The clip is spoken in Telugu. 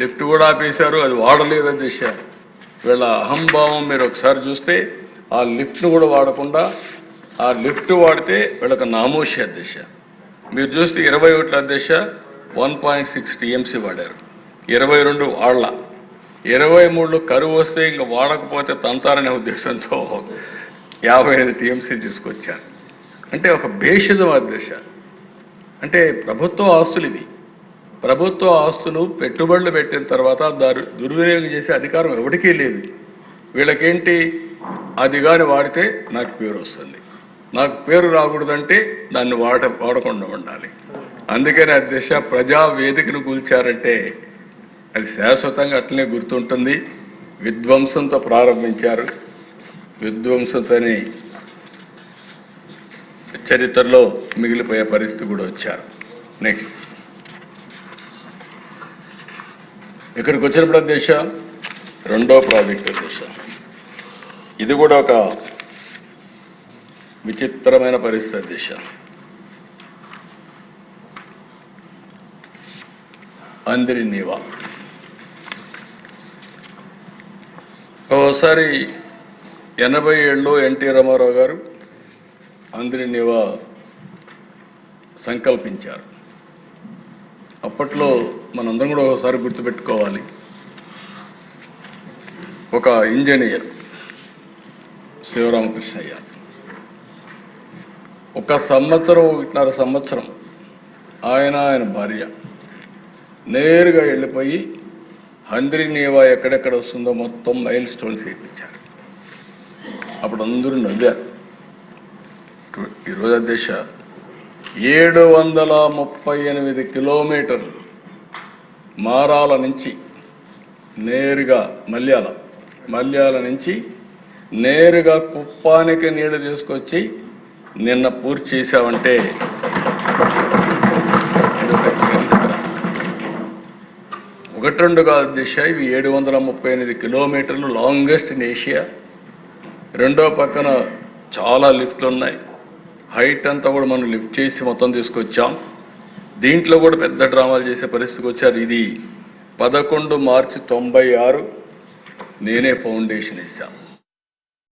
లిఫ్ట్ కూడా ఆపేశారు, అది వాడలేదు అధ్యక్ష. వీళ్ళ అహంభావం మీరు ఒకసారి చూస్తే ఆ లిఫ్ట్ను కూడా వాడకుండా ఆ లిఫ్ట్ వాడితే వీళ్ళకి నామోషి అధ్యక్ష. మీరు చూస్తే 21 అధ్యక్ష 1.6 టీఎంసీ వాడారు, 22 వాళ్ళ, 23 కరువు వస్తే ఇంకా వాడకపోతే తంతారనే ఉద్దేశంతో 55 టీఎంసీ తీసుకొచ్చారు. అంటే ఒక భేషజం అధ్యక్ష. అంటే ప్రభుత్వ ఆస్తులు ఇవి, ప్రభుత్వ ఆస్తులు పెట్టుబడులు పెట్టిన తర్వాత దుర్వినియోగం చేసే అధికారం ఎవరికీ లేదు. వీళ్ళకేంటి, అది కానీ వాడితే నాకు పేరు వస్తుంది, నాకు పేరు రాకూడదంటే దాన్ని వాడకుండా ఉండాలి. అందుకని అధ్యక్ష ప్రజా వేదికను కూల్చారంటే అది శాశ్వతంగా అట్లనే గుర్తుంటుంది. విధ్వంసంతో ప్రారంభించారు, విధ్వంసంతోనే చరిత్రలో మిగిలిపోయే పరిస్థితి కూడా వచ్చారు. నెక్స్ట్ ఇక్కడికి వచ్చినప్పుడు అధ్యక్ష రెండో ప్రాజెక్టు అధ్యక్ష, ఇది కూడా ఒక విచిత్రమైన పరిస్థితి అధ్యక్ష. అందిరి నీవా ఓసారి 87లో ఎన్టీ రామారావు గారు అందిరి నీవా సంకల్పించారు. అప్పట్లో మనందరం కూడా ఒకసారి గుర్తుపెట్టుకోవాలి, ఒక ఇంజనీర్ శివరామకృష్ణయ్య ఒక సంవత్సరం ఆయన భార్య నేరుగా వెళ్ళిపోయి అందిరి నీవా ఎక్కడెక్కడ వస్తుందో మొత్తం మైల్ స్టోన్స్ వేయించారు. అప్పుడు అందరూ నవ్వారు. ఈరోజు అధ్యక్ష 738 కిలోమీటర్లు మారాల నుంచి నేరుగా మల్యాల నుంచి నేరుగా కుప్పానికి నీళ్లు తీసుకొచ్చి నిన్న పూర్తి చేశామంటే ఒకటి రెండు కాదు దిశ, ఇవి 738 కిలోమీటర్లు లాంగెస్ట్ ఇన్ ఏషియా. రెండో పక్కన చాలా లిఫ్ట్లు ఉన్నాయి, హైట్ అంతా కూడా మనం లిఫ్ట్ చేసి మొత్తం తీసుకొచ్చాం. దీంట్లో కూడా పెద్ద డ్రామాలు చేసే పరిస్థితికి వచ్చారు. ఇది 11 మార్చి 96 నేనే ఫౌండేషన్ వేశాను.